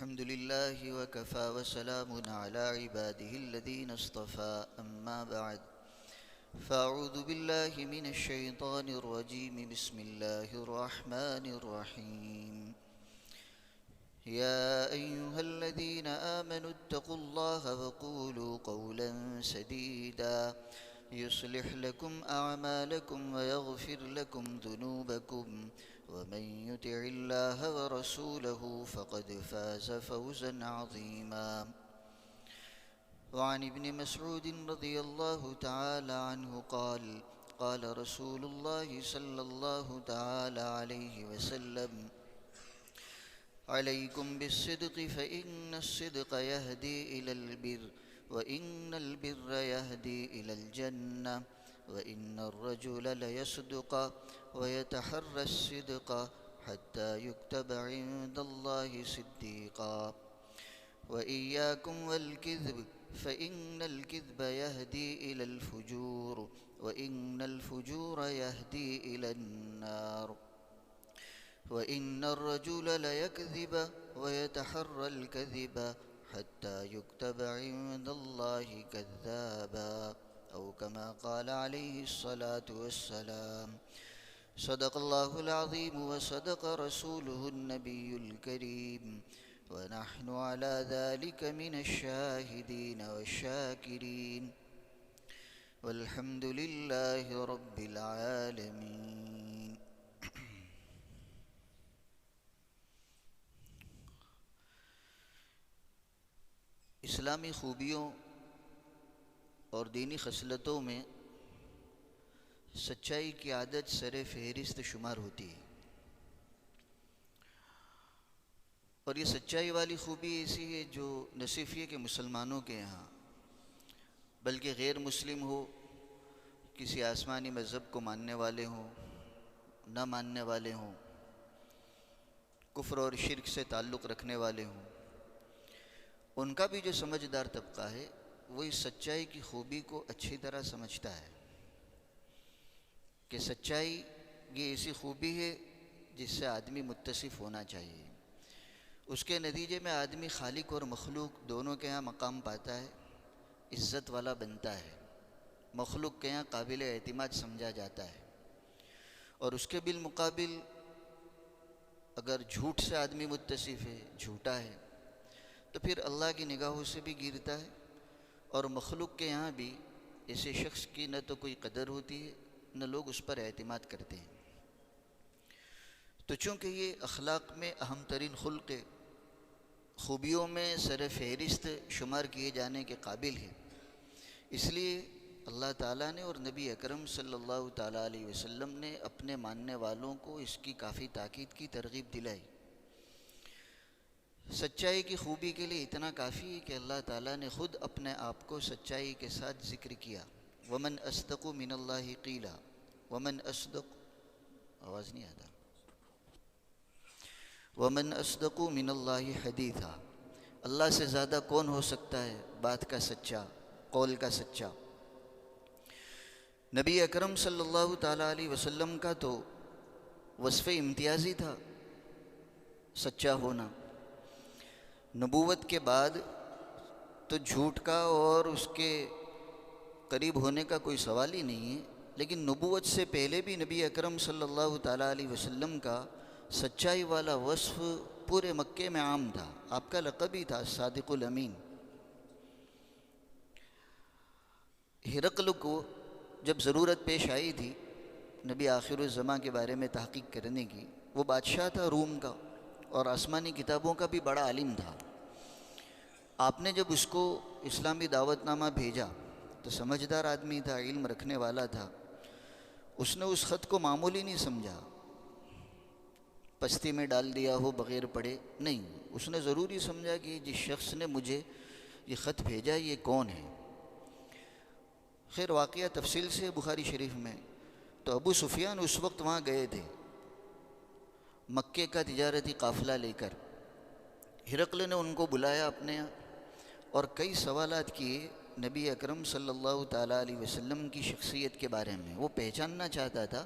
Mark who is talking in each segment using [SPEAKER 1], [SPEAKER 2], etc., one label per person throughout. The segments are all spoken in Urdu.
[SPEAKER 1] الحمد لله وكفى وسلام على عباده الذين اصطفى أما بعد فأعوذ بالله من الشيطان الرجيم بسم الله الرحمن الرحيم يا أيها الذين آمنوا اتقوا الله وقولوا قولا سديدا يصلح لكم أعمالكم ويغفر لكم ذنوبكم ومن يطع الله ورسوله فقد فاز فوزا عظيما وعن ابن مسعود رضي الله تعالى عنه قال قال رسول الله صلى الله تعالى عليه وسلم عليكم بالصدق فإن الصدق يهدي إلى البر وإن البر يهدي إلى الجنة وإن الرجل ليصدق ويتحرى الصدق حتى يكتب عند الله صديقا وإياكم والكذب فإن الكذب يهدي إلى الفجور وإن الفجور يهدي إلى النار وإن الرجل ليكذب ويتحرى الكذب حتى يكتب عند الله كذابا أو كما قال عليه الصلاة والسلام صدق الله العظيم وصدق رسوله النبي الكريم ونحن على ذلك من الشاهدين والشاكرين والحمد لله رب العالمين. اسلامی خوبیوں اور دینی خصلتوں میں سچائی کی عادت سر فہرست شمار ہوتی ہے، اور یہ سچائی والی خوبی ایسی ہے جو نہ صرف یہ کہ مسلمانوں کے یہاں بلکہ غیر مسلم ہو، کسی آسمانی مذہب کو ماننے والے ہوں، نہ ماننے والے ہوں، کفر اور شرک سے تعلق رکھنے والے ہوں، ان کا بھی جو سمجھدار طبقہ ہے وہ اس سچائی کی خوبی کو اچھی طرح سمجھتا ہے کہ سچائی یہ ایسی خوبی ہے جس سے آدمی متصف ہونا چاہیے، اس کے نتیجے میں آدمی خالق اور مخلوق دونوں کے ہاں مقام پاتا ہے، عزت والا بنتا ہے، مخلوق کے ہاں قابل اعتماد سمجھا جاتا ہے، اور اس کے بالمقابل اگر جھوٹ سے آدمی متصف ہے، جھوٹا ہے، تو پھر اللہ کی نگاہوں سے بھی گرتا ہے، اور مخلوق کے یہاں بھی ایسے شخص کی نہ تو کوئی قدر ہوتی ہے نہ لوگ اس پر اعتماد کرتے ہیں۔ تو چونکہ یہ اخلاق میں اہم ترین خلق خوبیوں میں سر فہرست شمار کیے جانے کے قابل ہے، اس لیے اللہ تعالیٰ نے اور نبی اکرم صلی اللہ تعالیٰ علیہ وسلم نے اپنے ماننے والوں کو اس کی کافی تاکید کی، ترغیب دلائی۔ سچائی کی خوبی کے لیے اتنا کافی ہے کہ اللہ تعالیٰ نے خود اپنے آپ کو سچائی کے ساتھ ذکر کیا، وَمَنْ أَصْدَقُ مِنَ اللَّهِ قِيلًا وَمَنْ أَصْدَقُ، آواز نہیں آتا، وَمَنْ أَصْدَقُ مِنَ اللَّهِ حَدِيثًا، اللہ سے زیادہ کون ہو سکتا ہے بات کا سچا، قول کا سچا۔ نبی اکرم صلی اللہ تعالیٰ علیہ وسلم کا تو وصف امتیازی تھا سچا ہونا، نبوت کے بعد تو جھوٹ کا اور اس کے قریب ہونے کا کوئی سوال ہی نہیں ہے، لیکن نبوت سے پہلے بھی نبی اکرم صلی اللہ تعالیٰ علیہ وسلم کا سچائی والا وصف پورے مکے میں عام تھا، آپ کا لقب ہی تھا صادق الامین۔ ہرقل کو جب ضرورت پیش آئی تھی نبی آخر الزماں کے بارے میں تحقیق کرنے کی، وہ بادشاہ تھا روم کا اور آسمانی کتابوں کا بھی بڑا عالم تھا، آپ نے جب اس کو اسلامی دعوت نامہ بھیجا تو سمجھدار آدمی تھا، علم رکھنے والا تھا، اس نے اس خط کو معمولی نہیں سمجھا، پستی میں ڈال دیا ہو بغیر پڑھے، نہیں، اس نے ضروری سمجھا کہ جس شخص نے مجھے یہ خط بھیجا یہ کون ہے۔ خیر واقعہ تفصیل سے بخاری شریف میں، تو ابو سفیان اس وقت وہاں گئے تھے مکے کا تجارتی قافلہ لے کر، ہرقل نے ان کو بلایا اپنے یہاں اور کئی سوالات کیے نبی اکرم صلی اللہ تعالیٰ علیہ وسلم کی شخصیت کے بارے میں۔ وہ پہچاننا چاہتا تھا،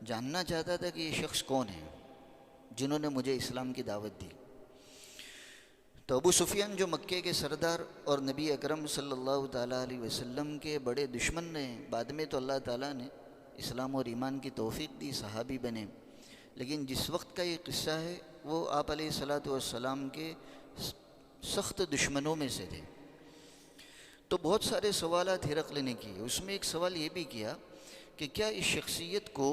[SPEAKER 1] جاننا چاہتا تھا کہ یہ شخص کون ہے جنہوں نے مجھے اسلام کی دعوت دی۔ تو ابو سفیان جو مکے کے سردار اور نبی اکرم صلی اللہ تعالیٰ علیہ وسلم کے بڑے دشمن رہے، بعد میں تو اللہ تعالیٰ نے اسلام اور ایمان کی توفیق دی، صحابی بنے، لیکن جس وقت کا یہ قصہ ہے وہ آپ علیہ الصلاۃ والسلام کے سخت دشمنوں میں سے تھے۔ تو بہت سارے سوالات ہرقل نے کیے، اس میں ایک سوال یہ بھی کیا کہ کیا اس شخصیت کو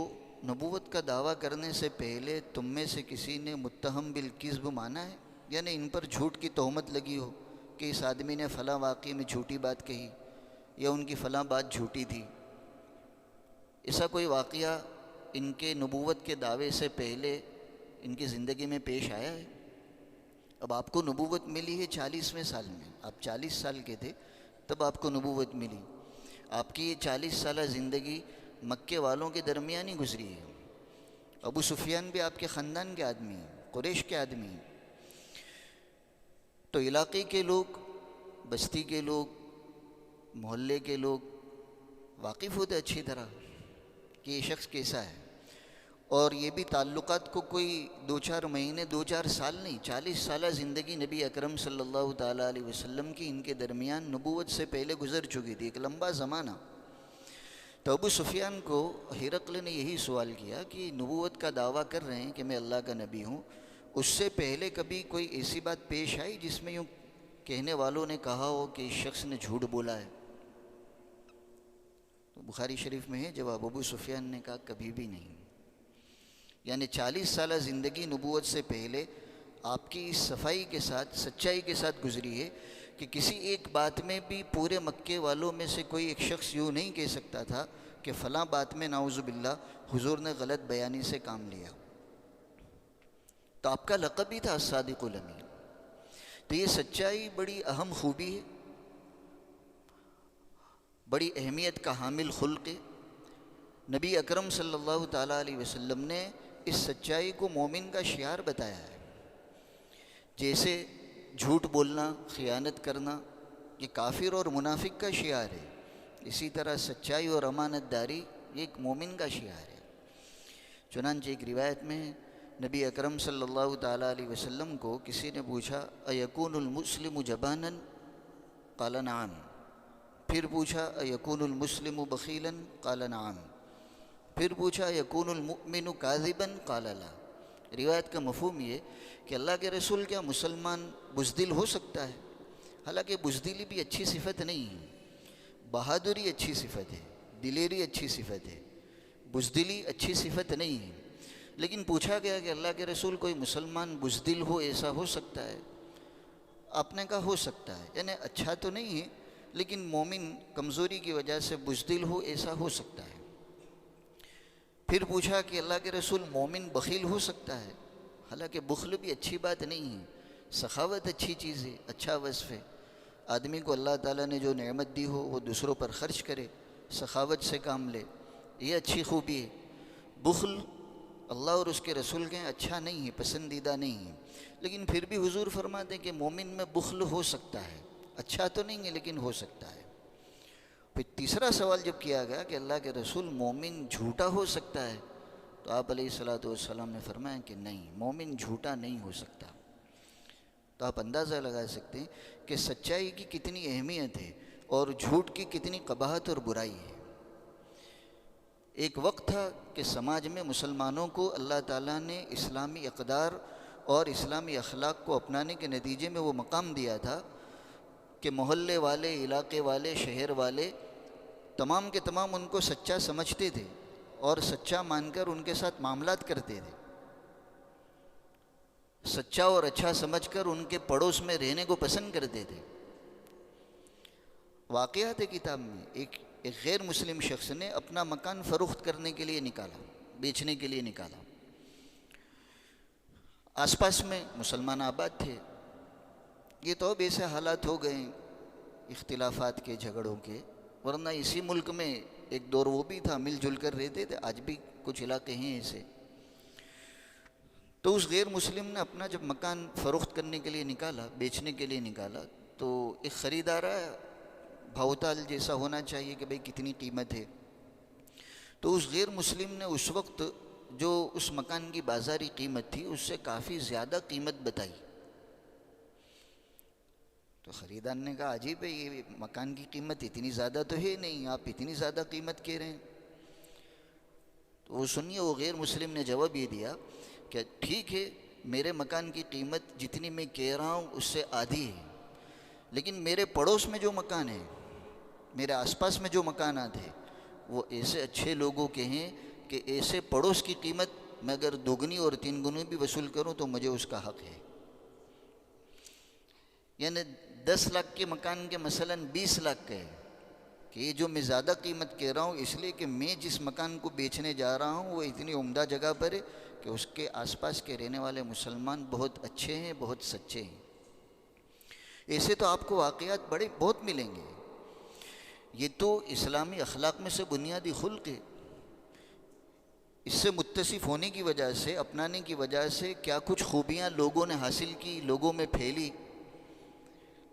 [SPEAKER 1] نبوت کا دعویٰ کرنے سے پہلے تم میں سے کسی نے متہم بالکذب مانا ہے، یعنی ان پر جھوٹ کی تہمت لگی ہو کہ اس آدمی نے فلاں واقعے میں جھوٹی بات کہی یا ان کی فلاں بات جھوٹی تھی؟ ایسا کوئی واقعہ ان کے نبوت کے دعوے سے پہلے ان کی زندگی میں پیش آیا ہے؟ اب آپ کو نبوت ملی ہے 40ویں سال میں، آپ 40 سال کے تھے تب آپ کو نبوت ملی، آپ کی یہ 40 سالہ زندگی مکے والوں کے درمیان ہی گزری ہے۔ ابو سفیان بھی آپ کے خاندان کے آدمی ہیں، قریش کے آدمی ہیں، تو علاقے کے لوگ، بستی کے لوگ، محلے کے لوگ واقف ہوتے اچھی طرح کہ یہ شخص کیسا ہے، اور یہ بھی تعلقات کو کوئی 2-4 مہینے 2-4 سال نہیں، 40 سالہ زندگی نبی اکرم صلی اللہ تعالیٰ علیہ وسلم کی ان کے درمیان نبوت سے پہلے گزر چکی تھی، ایک لمبا زمانہ۔ تو ابو سفیان کو ہرقل نے یہی سوال کیا کہ نبوت کا دعویٰ کر رہے ہیں کہ میں اللہ کا نبی ہوں، اس سے پہلے کبھی کوئی ایسی بات پیش آئی جس میں یوں کہنے والوں نے کہا ہو کہ اس شخص نے جھوٹ بولا ہے؟ تو بخاری شریف میں ہے جواب، ابو سفیان نے کہا کبھی بھی نہیں۔ یعنی 40 سالہ زندگی نبوت سے پہلے آپ کی اس صفائی کے ساتھ، سچائی کے ساتھ گزری ہے کہ کسی ایک بات میں بھی پورے مکے والوں میں سے کوئی ایک شخص یوں نہیں کہہ سکتا تھا کہ فلاں بات میں نعوذ باللہ حضور نے غلط بیانی سے کام لیا۔ تو آپ کا لقب ہی تھا الصادق الامین۔ تو یہ سچائی بڑی اہم خوبی ہے، بڑی اہمیت کا حامل خلق ہے۔ نبی اکرم صلی اللہ تعالیٰ علیہ وسلم نے اس سچائی کو مومن کا شعار بتایا ہے۔ جیسے جھوٹ بولنا، خیانت کرنا یہ کافر اور منافق کا شعار ہے، اسی طرح سچائی اور امانت داری یہ ایک مومن کا شعار ہے۔ چنانچہ ایک روایت میں نبی اکرم صلی اللہ تعالیٰ علیہ وسلم کو کسی نے پوچھا ایکون المسلم جبانا؟ قال نعم۔ پھر پوچھا ایکون المسلم بخیلا؟ قال نعم۔ پھر پوچھا یکون المؤمن کاذبا؟ قال لا۔ روایت کا مفہوم یہ کہ اللہ کے رسول کیا مسلمان بزدل ہو سکتا ہے؟ حالانکہ بزدلی بھی اچھی صفت نہیں ہے، بہادری اچھی صفت ہے، دلیری اچھی صفت ہے، بزدلی اچھی صفت نہیں ہے، لیکن پوچھا گیا کہ اللہ کے رسول کوئی مسلمان بزدل ہو، ایسا ہو سکتا ہے؟ آپ نے کہا ہو سکتا ہے، یعنی اچھا تو نہیں ہے لیکن مومن کمزوری کی وجہ سے بزدل ہو، ایسا ہو سکتا ہے۔ پھر پوچھا کہ اللہ کے رسول مومن بخیل ہو سکتا ہے؟ حالانکہ بخل بھی اچھی بات نہیں ہے، سخاوت اچھی چیز ہے، اچھا وصف ہے، آدمی کو اللہ تعالیٰ نے جو نعمت دی ہو وہ دوسروں پر خرچ کرے، سخاوت سے کام لے، یہ اچھی خوبی ہے۔ بخل اللہ اور اس کے رسول کے اچھا نہیں ہے، پسندیدہ نہیں ہے، لیکن پھر بھی حضور فرماتے ہیں کہ مومن میں بخل ہو سکتا ہے، اچھا تو نہیں ہے لیکن ہو سکتا ہے۔ پھر تیسرا سوال جب کیا گیا کہ اللہ کے رسول مومن جھوٹا ہو سکتا ہے، تو آپ علیہ الصلاۃ والسلام نے فرمایا کہ نہیں، مومن جھوٹا نہیں ہو سکتا۔ تو آپ اندازہ لگا سکتے ہیں کہ سچائی کی کتنی اہمیت ہے اور جھوٹ کی کتنی قباحت اور برائی ہے۔ ایک وقت تھا کہ سماج میں مسلمانوں کو اللہ تعالیٰ نے اسلامی اقدار اور اسلامی اخلاق کو اپنانے کے نتیجے میں وہ مقام دیا تھا کہ محلے والے، علاقے والے، شہر والے تمام کے تمام ان کو سچا سمجھتے تھے اور سچا مان کر ان کے ساتھ معاملات کرتے تھے، سچا اور اچھا سمجھ کر ان کے پڑوس میں رہنے کو پسند کرتے تھے۔ واقعات کتاب میں ایک غیر مسلم شخص نے اپنا مکان فروخت کرنے کے لیے نکالا، بیچنے کے لیے نکالا۔ آس پاس میں مسلمان آباد تھے، یہ تو اب ایسے حالات ہو گئے اختلافات کے، جھگڑوں کے، ورنہ اسی ملک میں ایک دور وہ بھی تھا، مل جل کر رہتے تھے، آج بھی کچھ علاقے ہیں ایسے۔ تو اس غیر مسلم نے اپنا جب مکان فروخت کرنے کے لیے نکالا، بیچنے کے لیے نکالا، تو ایک خریدار آیا، بھاؤ تال جیسا ہونا چاہیے کہ بھئی کتنی قیمت ہے۔ تو اس غیر مسلم نے اس وقت جو اس مکان کی بازاری قیمت تھی اس سے کافی زیادہ قیمت بتائی۔ تو خریدار نے کہا عجیب ہے، یہ مکان کی قیمت اتنی زیادہ تو ہے نہیں، آپ اتنی زیادہ قیمت کہہ رہے ہیں۔ تو وہ سنیے، وہ غیر مسلم نے جواب یہ دیا کہ ٹھیک ہے، میرے مکان کی قیمت جتنی میں کہہ رہا ہوں اس سے آدھی ہے، لیکن میرے پڑوس میں جو مکان ہے، میرے آس پاس میں جو مکانات ہیں، وہ ایسے اچھے لوگوں کے ہیں کہ ایسے پڑوس کی قیمت میں اگر دوگنی اور تین گنی بھی وصول کروں تو مجھے اس کا حق ہے۔ یعنی 10 لاکھ کے مکان کے مثلاً 20 لاکھ کا ہے، کہ یہ جو میں زیادہ قیمت کہہ رہا ہوں اس لیے کہ میں جس مکان کو بیچنے جا رہا ہوں وہ اتنی عمدہ جگہ پر ہے کہ اس کے آس پاس کے رہنے والے مسلمان بہت اچھے ہیں، بہت سچے ہیں۔ ایسے تو آپ کو واقعات بہت ملیں گے۔ یہ تو اسلامی اخلاق میں سے بنیادی خلق ہے۔ اس سے متصف ہونے کی وجہ سے، اپنانے کی وجہ سے کیا کچھ خوبیاں لوگوں نے حاصل کی، لوگوں میں پھیلی،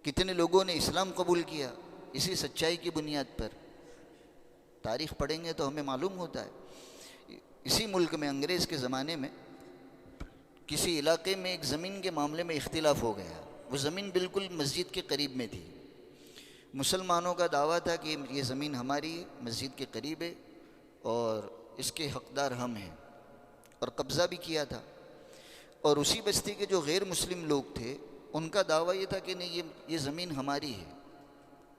[SPEAKER 1] کتنے لوگوں نے اسلام قبول کیا اسی سچائی کی بنیاد پر۔ تاریخ پڑھیں گے تو ہمیں معلوم ہوتا ہے، اسی ملک میں انگریز کے زمانے میں کسی علاقے میں ایک زمین کے معاملے میں اختلاف ہو گیا۔ وہ زمین بالکل مسجد کے قریب میں تھی۔ مسلمانوں کا دعویٰ تھا کہ یہ زمین ہماری ہے، مسجد کے قریب ہے اور اس کے حقدار ہم ہیں، اور قبضہ بھی کیا تھا۔ اور اسی بستی کے جو غیر مسلم لوگ تھے ان کا دعویٰ یہ تھا کہ نہیں، یہ زمین ہماری ہے،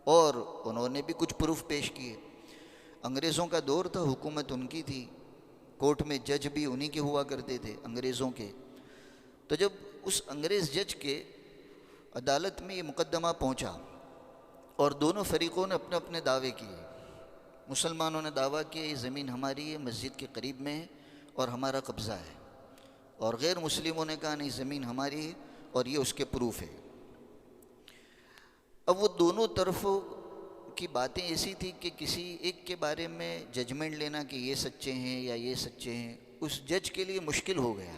[SPEAKER 1] اور انہوں نے بھی کچھ پروف پیش کیے۔ انگریزوں کا دور تھا، حکومت ان کی تھی، کورٹ میں جج بھی انہی کے ہوا کرتے تھے، انگریزوں کے۔ تو جب اس انگریز جج کے عدالت میں یہ مقدمہ پہنچا اور دونوں فریقوں نے اپنے اپنے دعوے کیے، مسلمانوں نے دعویٰ کیا یہ زمین ہماری ہے، مسجد کے قریب میں ہے اور ہمارا قبضہ ہے، اور غیر مسلموں نے کہا نہیں، زمین ہماری ہے اور یہ اس کے پروف ہے۔ اب وہ دونوں طرفوں کی باتیں ایسی تھی کہ کسی ایک کے بارے میں ججمنٹ لینا کہ یہ سچے ہیں یا یہ سچے ہیں اس جج کے لیے مشکل ہو گیا۔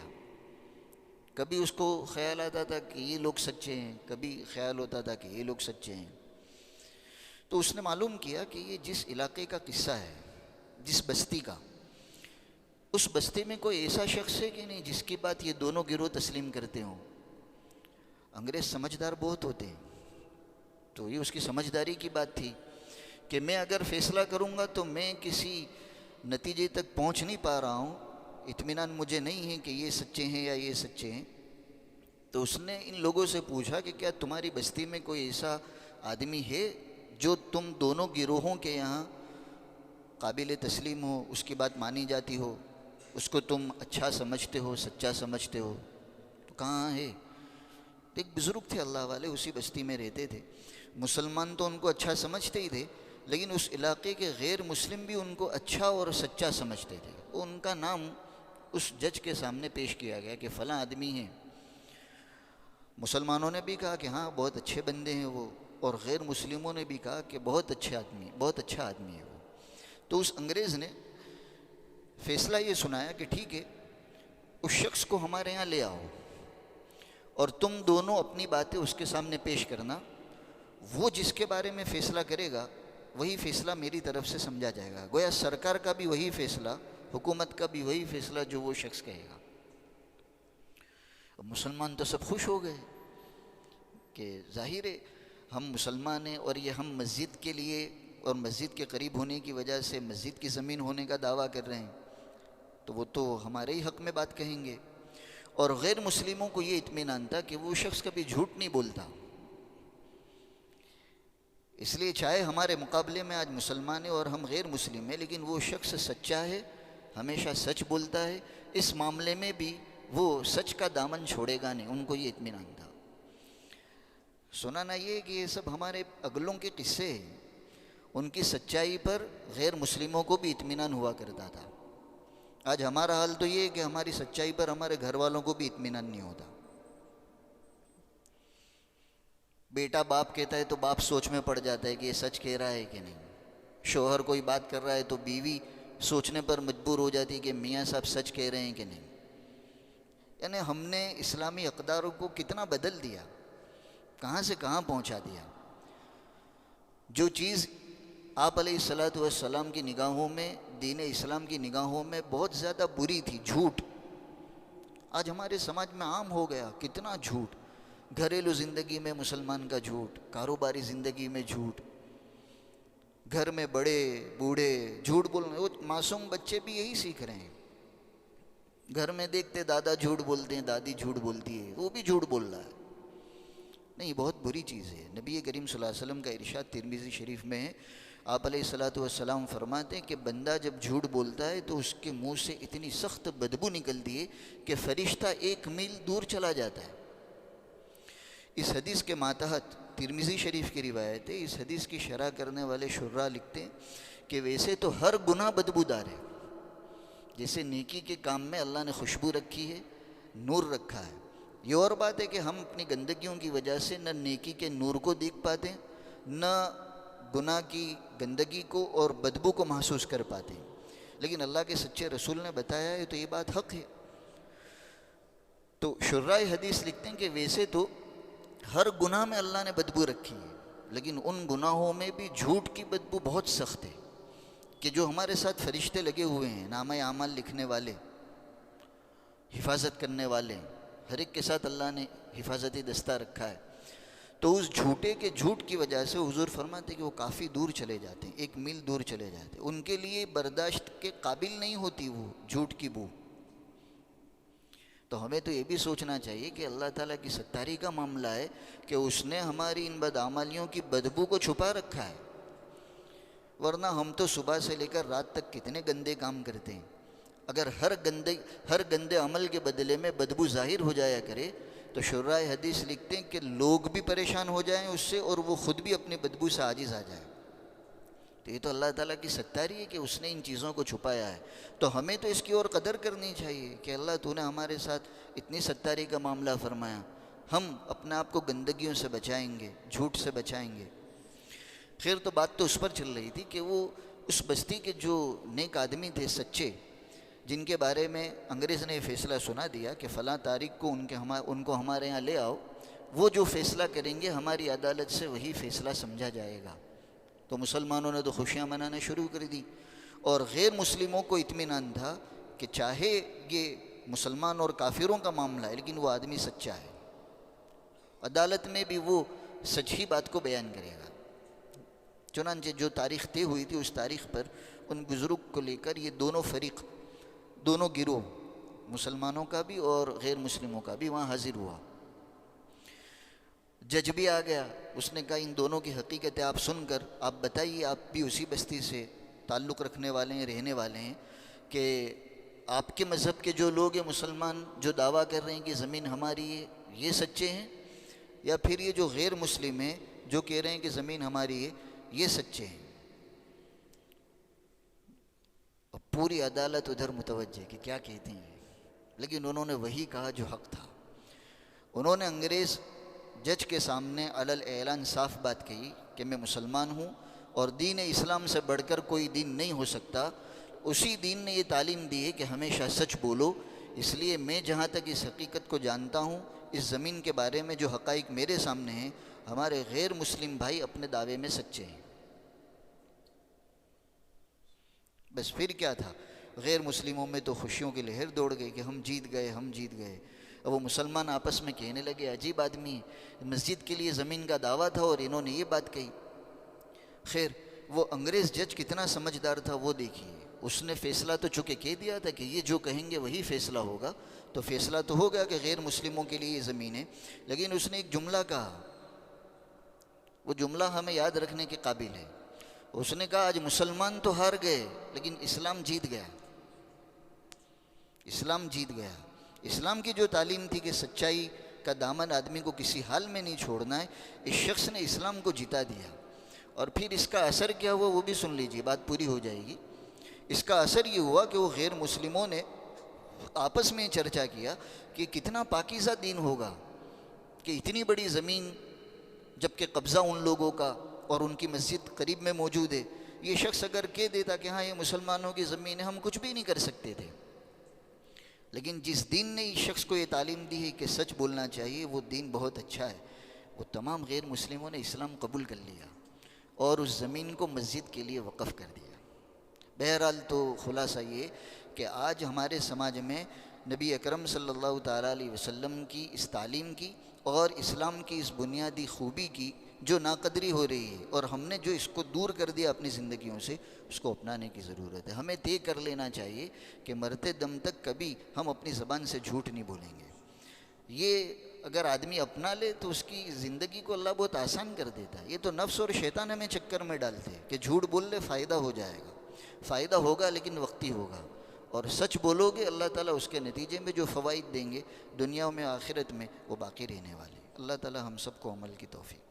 [SPEAKER 1] کبھی اس کو خیال آتا تھا کہ یہ لوگ سچے ہیں، کبھی خیال ہوتا تھا کہ یہ لوگ سچے ہیں۔ تو اس نے معلوم کیا کہ یہ جس علاقے کا قصہ ہے، جس بستی کا، اس بستی میں کوئی ایسا شخص ہے کہ نہیں جس کی بات یہ دونوں گروہ تسلیم کرتے ہوں۔ انگریز سمجھدار بہت ہوتے ہیں، تو یہ اس کی سمجھداری کی بات تھی کہ میں اگر فیصلہ کروں گا تو میں کسی نتیجے تک پہنچ نہیں پا رہا ہوں، اطمینان مجھے نہیں ہے کہ یہ سچے ہیں یا یہ سچے ہیں۔ تو اس نے ان لوگوں سے پوچھا کہ کیا تمہاری بستی میں کوئی ایسا آدمی ہے جو تم دونوں گروہوں کے یہاں قابل تسلیم ہو، اس کی بات مانی جاتی ہو، اس کو تم اچھا سمجھتے ہو، سچا سمجھتے ہو؟ تو کہاں ہے؟ ایک بزرگ تھے اللہ والے، اسی بستی میں رہتے تھے۔ مسلمان تو ان کو اچھا سمجھتے ہی تھے، لیکن اس علاقے کے غیر مسلم بھی ان کو اچھا اور سچا سمجھتے تھے۔ ان کا نام اس جج کے سامنے پیش کیا گیا کہ فلاں آدمی ہیں۔ مسلمانوں نے بھی کہا کہ ہاں بہت اچھے بندے ہیں وہ، اور غیر مسلموں نے بھی کہا کہ بہت اچھا آدمی ہے وہ۔ تو اس انگریز نے فیصلہ یہ سنایا کہ ٹھیک ہے، اس شخص کو ہمارے یہاں لے آؤ اور تم دونوں اپنی باتیں اس کے سامنے پیش کرنا، وہ جس کے بارے میں فیصلہ کرے گا وہی فیصلہ میری طرف سے سمجھا جائے گا۔ گویا سرکار کا بھی وہی فیصلہ، حکومت کا بھی وہی فیصلہ جو وہ شخص کہے گا۔ مسلمان تو سب خوش ہو گئے کہ ظاہر ہے ہم مسلمان ہیں اور یہ ہم مسجد کے لیے اور مسجد کے قریب ہونے کی وجہ سے مسجد کی زمین ہونے کا دعویٰ کر رہے ہیں، تو وہ تو ہمارے ہی حق میں بات کہیں گے۔ اور غیر مسلموں کو یہ اطمینان تھا کہ وہ شخص کبھی جھوٹ نہیں بولتا، اس لیے چاہے ہمارے مقابلے میں آج مسلمان ہیں اور ہم غیر مسلم ہیں، لیکن وہ شخص سچا ہے، ہمیشہ سچ بولتا ہے، اس معاملے میں بھی وہ سچ کا دامن چھوڑے گا نہیں۔ ان کو یہ اطمینان تھا۔ سنانا یہ کہ یہ سب ہمارے اگلوں کے قصے ہیں، ان کی سچائی پر غیر مسلموں کو بھی اطمینان ہوا کرتا تھا۔ آج ہمارا حال تو یہ ہے کہ ہماری سچائی پر ہمارے گھر والوں کو بھی اطمینان نہیں ہوتا۔ بیٹا باپ کہتا ہے تو باپ سوچ میں پڑ جاتا ہے کہ یہ سچ کہہ رہا ہے کہ نہیں، شوہر کوئی بات کر رہا ہے تو بیوی سوچنے پر مجبور ہو جاتی ہے کہ میاں صاحب سچ کہہ رہے ہیں کہ نہیں۔ یعنی ہم نے اسلامی اقداروں کو کتنا بدل دیا، کہاں سے کہاں پہنچا دیا۔ جو چیز آپ علیہ الصلاۃ والسلام کی نگاہوں میں، دین اسلام کی نگاہوں میں بہت زیادہ بری تھی، جھوٹ، آج ہمارے سماج میں عام ہو گیا۔ کتنا جھوٹ، گھریلو زندگی میں مسلمان کا جھوٹ، کاروباری زندگی میں جھوٹ، گھر میں بڑے بوڑھے جھوٹ بولنے، وہ معصوم بچے بھی یہی سیکھ رہے ہیں۔ گھر میں دیکھتے دادا جھوٹ بولتے ہیں، دادی جھوٹ بولتی ہے، وہ بھی جھوٹ بول رہا ہے۔ نہیں، بہت بری چیز ہے۔ نبی کریم صلی اللہ علیہ وسلم کا ارشاد ترمذی شریف میں ہے، آپ علیہ الصلاۃ والسلام فرماتے ہیں کہ بندہ جب جھوٹ بولتا ہے تو اس کے منہ سے اتنی سخت بدبو نکلتی ہے کہ فرشتہ 1 میل دور چلا جاتا ہے۔ اس حدیث کے ماتحت ترمذی شریف کی روایت ہے، اس حدیث کی شرح کرنے والے شراح لکھتے ہیں کہ ویسے تو ہر گناہ بدبودار ہے، جیسے نیکی کے کام میں اللہ نے خوشبو رکھی ہے، نور رکھا ہے۔ یہ اور بات ہے کہ ہم اپنی گندگیوں کی وجہ سے نہ نیکی کے نور کو دیکھ پاتے ہیں، نہ گناہ کی گندگی کو اور بدبو کو محسوس کر پاتے ہیں، لیکن اللہ کے سچے رسول نے بتایا ہے تو یہ بات حق ہے۔ تو شراح حدیث لکھتے ہیں کہ ویسے تو ہر گناہ میں اللہ نے بدبو رکھی ہے، لیکن ان گناہوں میں بھی جھوٹ کی بدبو بہت سخت ہے، کہ جو ہمارے ساتھ فرشتے لگے ہوئے ہیں، نامہ اعمال لکھنے والے، حفاظت کرنے والے، ہر ایک کے ساتھ اللہ نے حفاظتی دستہ رکھا ہے، تو اس جھوٹے کے جھوٹ کی وجہ سے حضور فرماتے کہ وہ کافی دور چلے جاتے ہیں، 1 میل دور چلے جاتے ہیں، ان کے لیے برداشت کے قابل نہیں ہوتی وہ جھوٹ کی بو۔ تو ہمیں تو یہ بھی سوچنا چاہیے کہ اللہ تعالیٰ کی ستاری کا معاملہ ہے کہ اس نے ہماری ان بدعمالیوں کی بدبو کو چھپا رکھا ہے، ورنہ ہم تو صبح سے لے کر رات تک کتنے گندے کام کرتے ہیں۔ اگر ہر گندے عمل کے بدلے میں بدبو ظاہر ہو جایا کرے تو شراح حدیث لکھتے ہیں کہ لوگ بھی پریشان ہو جائیں اس سے، اور وہ خود بھی اپنی بدبو سے عاجز آ جائے۔ تو یہ تو اللہ تعالیٰ کی ستاری ہے کہ اس نے ان چیزوں کو چھپایا ہے، تو ہمیں تو اس کی اور قدر کرنی چاہیے کہ اللہ تو نے ہمارے ساتھ اتنی ستاری کا معاملہ فرمایا، ہم اپنے آپ کو گندگیوں سے بچائیں گے، جھوٹ سے بچائیں گے۔ خیر، تو بات تو اس پر چل رہی تھی کہ وہ اس بستی کے جو نیک آدمی تھے، سچے، جن کے بارے میں انگریز نے یہ فیصلہ سنا دیا کہ فلاں تاریخ کو ان کو ہمارے یہاں لے آؤ، وہ جو فیصلہ کریں گے ہماری عدالت سے وہی فیصلہ سمجھا جائے گا۔ تو مسلمانوں نے تو خوشیاں منانا شروع کر دی، اور غیر مسلموں کو اطمینان تھا کہ چاہے یہ مسلمان اور کافروں کا معاملہ ہے لیکن وہ آدمی سچا ہے، عدالت میں بھی وہ سچ ہی بات کو بیان کرے گا۔ چنانچہ جو تاریخ طے ہوئی تھی اس تاریخ پر ان بزرگ کو لے کر یہ دونوں فریق، دونوں گروہ، مسلمانوں کا بھی اور غیر مسلموں کا بھی وہاں حاضر ہوا۔ جج بھی آ گیا، اس نے کہا ان دونوں کی حقیقتیں آپ سن کر آپ بتائیے، آپ بھی اسی بستی سے تعلق رکھنے والے ہیں، رہنے والے ہیں، کہ آپ کے مذہب کے جو لوگ ہیں مسلمان، جو دعویٰ کر رہے ہیں کہ زمین ہماری ہے، یہ سچے ہیں، یا پھر یہ جو غیر مسلم ہیں جو کہہ رہے ہیں کہ زمین ہماری ہے، یہ سچے ہیں؟ اور پوری عدالت ادھر متوجہ کہ کیا کہتے ہیں، لیکن انہوں نے وہی کہا جو حق تھا۔ انہوں نے انگریز جج کے سامنے علل اعلان صاف بات کہی کہ میں مسلمان ہوں اور دین اسلام سے بڑھ کر کوئی دین نہیں ہو سکتا، اسی دین نے یہ تعلیم دی ہے کہ ہمیشہ سچ بولو، اس لیے میں جہاں تک اس حقیقت کو جانتا ہوں، اس زمین کے بارے میں جو حقائق میرے سامنے ہیں، ہمارے غیر مسلم بھائی اپنے دعوے میں سچے ہیں۔ بس پھر کیا تھا، غیر مسلموں میں تو خوشیوں کی لہر دوڑ گئی کہ ہم جیت گئے، ہم جیت گئے۔ اب وہ مسلمان آپس میں کہنے لگے عجیب آدمی ہے، مسجد کے لیے زمین کا دعویٰ تھا اور انہوں نے یہ بات کہی۔ خیر، وہ انگریز جج کتنا سمجھدار تھا وہ دیکھیے، اس نے فیصلہ تو چونکہ کہہ دیا تھا کہ یہ جو کہیں گے وہی فیصلہ ہوگا، تو فیصلہ تو ہو گیا کہ غیر مسلموں کے لیے یہ زمین ہے، لیکن اس نے ایک جملہ کہا، وہ جملہ ہمیں یاد رکھنے کے قابل ہے۔ اس نے کہا آج مسلمان تو ہار گئے لیکن اسلام جیت گیا، اسلام جیت گیا۔ اسلام کی جو تعلیم تھی کہ سچائی کا دامن آدمی کو کسی حال میں نہیں چھوڑنا ہے، اس شخص نے اسلام کو جتا دیا۔ اور پھر اس کا اثر کیا ہوا وہ بھی سن لیجیے، بات پوری ہو جائے گی۔ اس کا اثر یہ ہوا کہ وہ غیر مسلموں نے آپس میں چرچا کیا کہ کتنا پاکیزہ دین ہوگا کہ اتنی بڑی زمین جبکہ قبضہ ان لوگوں کا اور ان کی مسجد قریب میں موجود ہے، یہ شخص اگر کہہ دیتا کہ ہاں یہ مسلمانوں کی زمین ہے، ہم کچھ بھی نہیں کر سکتے تھے۔ لیکن جس دین نے اس شخص کو یہ تعلیم دی ہے کہ سچ بولنا چاہیے، وہ دین بہت اچھا ہے، وہ تمام غیر مسلموں نے اسلام قبول کر لیا اور اس زمین کو مسجد کے لیے وقف کر دیا۔ بہرحال تو خلاصہ یہ کہ آج ہمارے سماج میں نبی اکرم صلی اللہ تعالیٰ علیہ وسلم کی اس تعلیم کی اور اسلام کی اس بنیادی خوبی کی جو ناقدری ہو رہی ہے، اور ہم نے جو اس کو دور کر دیا اپنی زندگیوں سے، اس کو اپنانے کی ضرورت ہے۔ ہمیں طے کر لینا چاہیے کہ مرتے دم تک کبھی ہم اپنی زبان سے جھوٹ نہیں بولیں گے۔ یہ اگر آدمی اپنا لے تو اس کی زندگی کو اللہ بہت آسان کر دیتا ہے۔ یہ تو نفس اور شیطان ہمیں چکر میں ڈالتے ہیں کہ جھوٹ بول لے فائدہ ہو جائے گا، فائدہ ہوگا لیکن وقتی ہوگا، اور سچ بولو گے اللہ تعالیٰ اس کے نتیجے میں جو فوائد دیں گے دنیا میں آخرت میں وہ باقی رہنے والے۔ اللہ تعالیٰ ہم سب کو عمل کی توفیق۔